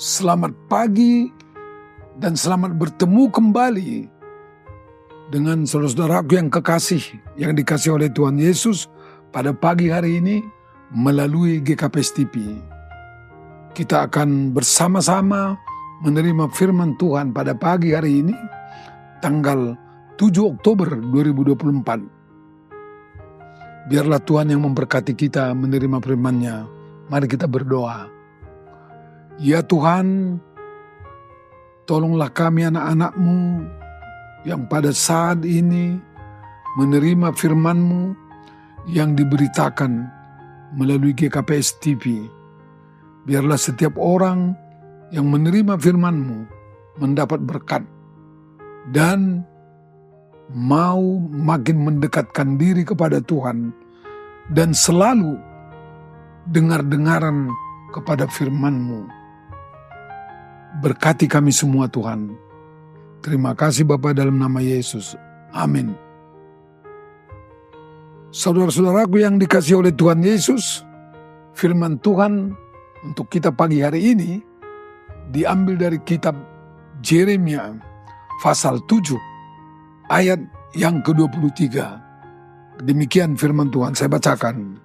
Selamat pagi dan selamat bertemu kembali dengan saudara-saudaraku yang kekasih, yang dikasih oleh Tuhan Yesus pada pagi hari ini melalui GKPS TV. Kita akan bersama-sama menerima firman Tuhan pada pagi hari ini, tanggal 7 Oktober 2024. Biarlah Tuhan yang memberkati kita menerima firman-Nya. Mari kita berdoa. Ya Tuhan, tolonglah kami anak-anak-Mu yang pada saat ini menerima firman-Mu yang diberitakan melalui GKPS TV. Biarlah setiap orang yang menerima firman-Mu mendapat berkat dan mau makin mendekatkan diri kepada Tuhan dan selalu dengar-dengaran kepada firman-Mu. Berkati kami semua Tuhan. Terima kasih Bapa dalam nama Yesus. Amin. Saudara-saudaraku yang dikasihi oleh Tuhan Yesus, firman Tuhan untuk kita pagi hari ini diambil dari kitab Yeremia pasal 7 ayat yang ke-23. Demikian firman Tuhan, saya bacakan.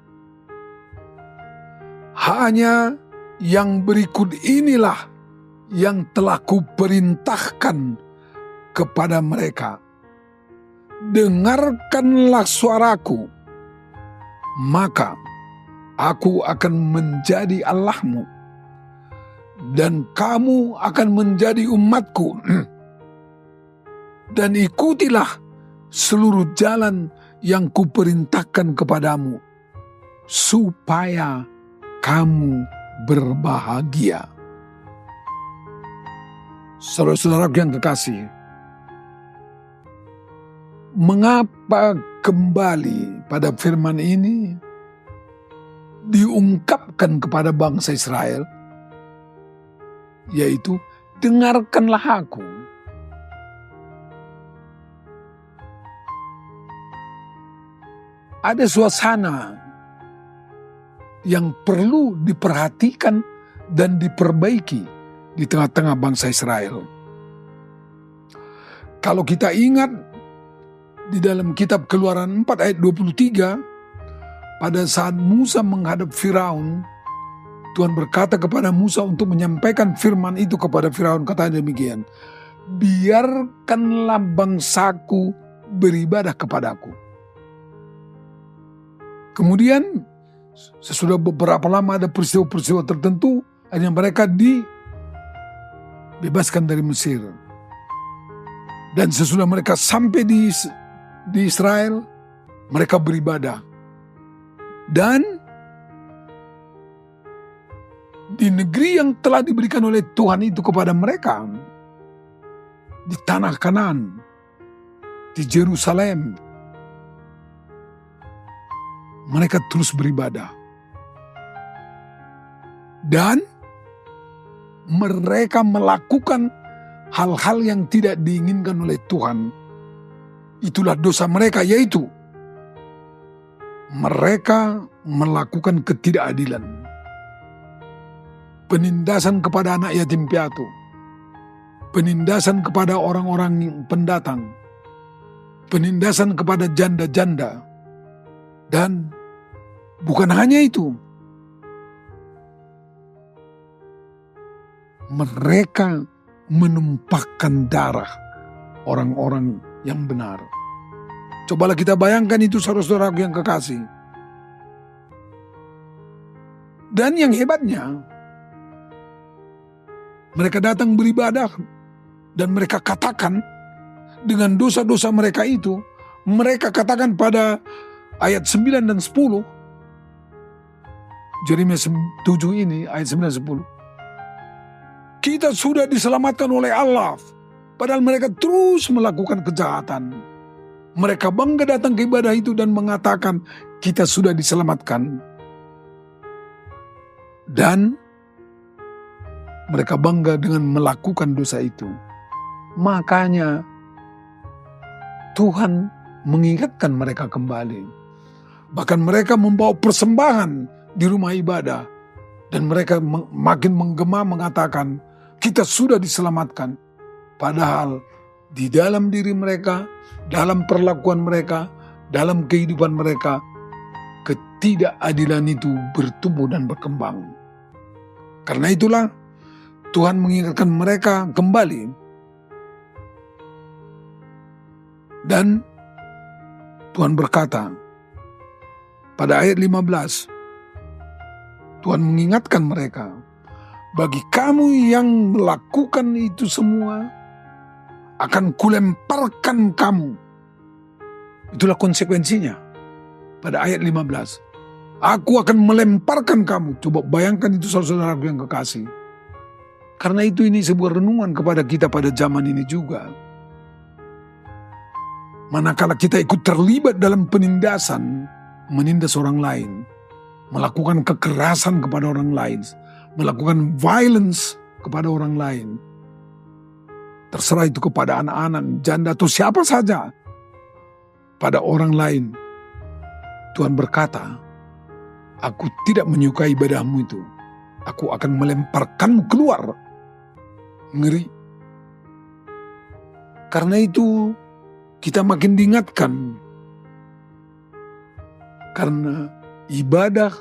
Hanya yang berikut inilah yang telah kuperintahkan kepada mereka. Dengarkanlah suaraku, maka aku akan menjadi Allahmu, dan kamu akan menjadi umatku. Dan ikutilah seluruh jalan yang kuperintahkan kepadamu, supaya kamu berbahagia. Saudara-saudaraku yang kekasih, mengapa kembali pada firman ini diungkapkan kepada bangsa Israel, yaitu dengarkanlah aku. Ada suasana yang perlu diperhatikan dan diperbaiki di tengah-tengah bangsa Israel. Kalau kita ingat di dalam kitab Keluaran 4 ayat 23, pada saat Musa menghadap Firaun, Tuhan berkata kepada Musa untuk menyampaikan firman itu kepada Firaun, katanya demikian, biarkanlah bangsaku beribadah kepadaku. Kemudian sesudah beberapa lama ada peristiwa-peristiwa tertentu, akhirnya mereka dibebaskan dari Mesir. Dan sesudah mereka sampai di Israel, mereka beribadah. Dan di negeri yang telah diberikan oleh Tuhan itu kepada mereka, di tanah Kanaan, di Yerusalem, mereka terus beribadah. Dan mereka melakukan hal-hal yang tidak diinginkan oleh Tuhan. Itulah dosa mereka, yaitu mereka melakukan ketidakadilan, penindasan kepada anak yatim piatu, penindasan kepada orang-orang pendatang, penindasan kepada janda-janda, dan bukan hanya itu, mereka menumpahkan darah orang-orang yang benar. Cobalah kita bayangkan itu, saudara-saudaraku yang kekasih. Dan yang hebatnya, mereka datang beribadah dan mereka katakan dengan dosa-dosa mereka itu, mereka katakan pada ayat 9 dan 10, Yeremia 7 ini, ayat 9 dan 10. Kita sudah diselamatkan oleh Allah, padahal mereka terus melakukan kejahatan. Mereka bangga datang ke ibadah itu dan mengatakan, kita sudah diselamatkan. Dan mereka bangga dengan melakukan dosa itu. Makanya Tuhan mengingatkan mereka kembali. Bahkan mereka membawa persembahan di rumah ibadah. Dan mereka makin menggema mengatakan, kita sudah diselamatkan. Padahal di dalam diri mereka, dalam perlakuan mereka, dalam kehidupan mereka, ketidakadilan itu bertumbuh dan berkembang. Karena itulah Tuhan mengingatkan mereka kembali. Dan Tuhan berkata pada ayat 15, Tuhan mengingatkan mereka, bagi kamu yang melakukan itu semua, akan kulemparkan kamu. Itulah konsekuensinya. Pada ayat 15, aku akan melemparkan kamu. Coba bayangkan itu saudara-saudaraku yang kekasih. Karena itu ini sebuah renungan kepada kita pada zaman ini juga. Manakala kita ikut terlibat dalam penindasan, menindas orang lain, melakukan kekerasan kepada orang lain, melakukan violence kepada orang lain, terserah itu kepada anak-anak, janda atau siapa saja, pada orang lain, Tuhan berkata, aku tidak menyukai ibadahmu itu, aku akan melemparkanmu keluar. Ngeri. Karena itu kita makin diingatkan, karena ibadah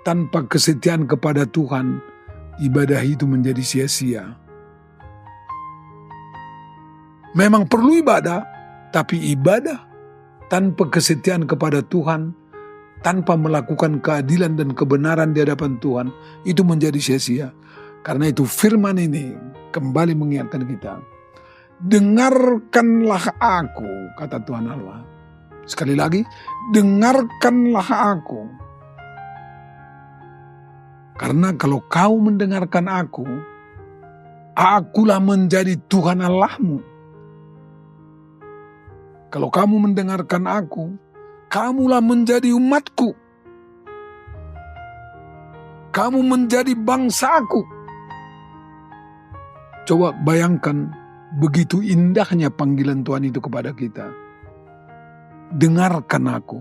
tanpa kesetiaan kepada Tuhan, ibadah itu menjadi sia-sia. Memang perlu ibadah, tapi ibadah tanpa kesetiaan kepada Tuhan, tanpa melakukan keadilan dan kebenaran di hadapan Tuhan, itu menjadi sia-sia. Karena itu firman ini kembali mengingatkan kita. Dengarkanlah aku, kata Tuhan Allah. Sekali lagi, dengarkanlah aku. Karena kalau kau mendengarkan aku, akulah menjadi Tuhan Allahmu. Kalau kamu mendengarkan aku, kamulah menjadi umatku. Kamu menjadi bangsaku. Coba bayangkan begitu indahnya panggilan Tuhan itu kepada kita. Dengarkan aku.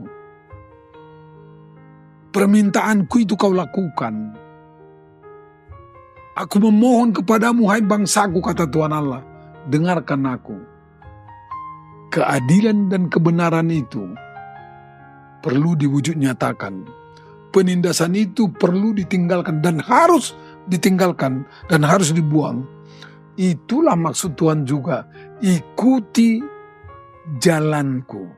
Permintaanku itu kau lakukan. Aku memohon kepadamu, hai bangsaku, kata Tuhan Allah. Dengarkan aku. Keadilan dan kebenaran itu perlu diwujud nyatakan. Penindasan itu perlu ditinggalkan dan harus ditinggalkan dan harus dibuang. Itulah maksud Tuhan juga. Ikuti jalanku.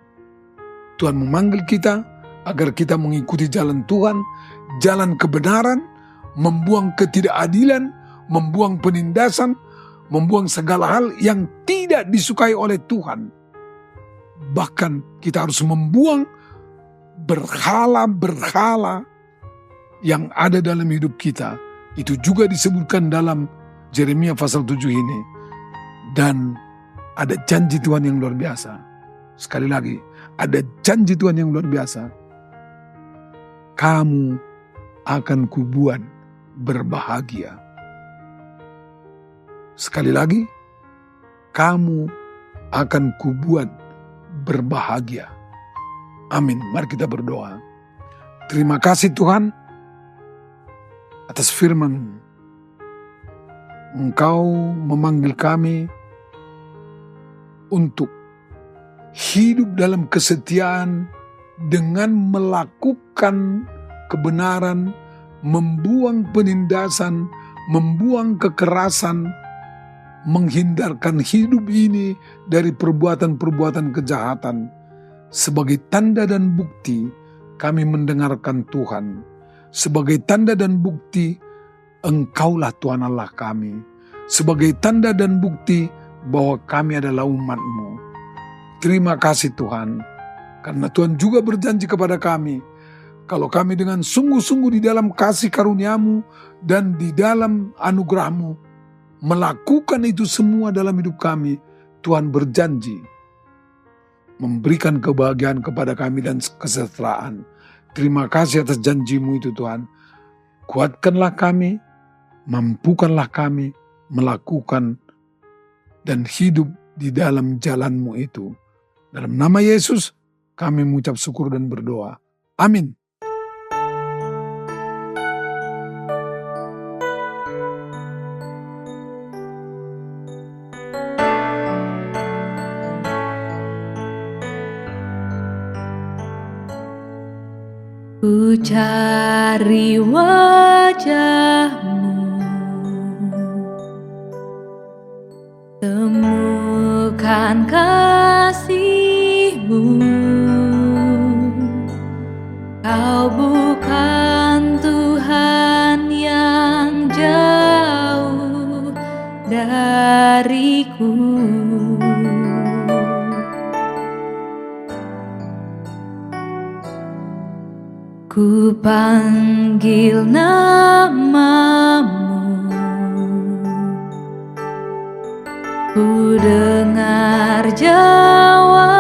Tuhan memanggil kita agar kita mengikuti jalan Tuhan, jalan kebenaran, membuang ketidakadilan, membuang penindasan, membuang segala hal yang tidak disukai oleh Tuhan. Bahkan kita harus membuang berhala-berhala yang ada dalam hidup kita. Itu juga disebutkan dalam Yeremia pasal 7 ini. Dan ada janji Tuhan yang luar biasa. Sekali lagi, ada janji Tuhan yang luar biasa. Kamu akan kubuat berbahagia. Sekali lagi, kamu akan kubuat berbahagia. Amin. Mari kita berdoa. Terima kasih Tuhan atas firman. Engkau memanggil kami untuk hidup dalam kesetiaan dengan melakukan kebenaran, membuang penindasan, membuang kekerasan, menghindarkan hidup ini dari perbuatan-perbuatan kejahatan. Sebagai tanda dan bukti kami mendengarkan Tuhan. Sebagai tanda dan bukti Engkaulah Tuhan Allah kami. Sebagai tanda dan bukti bahwa kami adalah umat-Mu. Terima kasih Tuhan. Karena Tuhan juga berjanji kepada kami. Kalau kami dengan sungguh-sungguh di dalam kasih karunia-Mu dan di dalam anugerah-Mu melakukan itu semua dalam hidup kami, Tuhan berjanji memberikan kebahagiaan kepada kami dan kesejahteraan. Terima kasih atas janji-Mu itu Tuhan. Kuatkanlah kami, mampukanlah kami melakukan dan hidup di dalam jalan-Mu itu. Dalam nama Yesus kami mengucap syukur dan berdoa. Amin. Ku cari wajah-Mu, temukan kasih-Mu. Kau bukan Tuhan yang jauh dariku. Ku panggil nama-Mu, ku dengar jawab-Mu.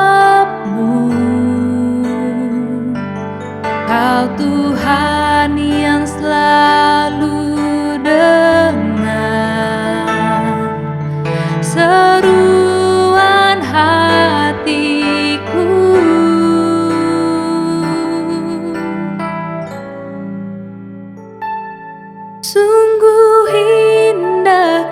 Kau Tuhan yang selalu dengar seruan hatiku. Sungguh indah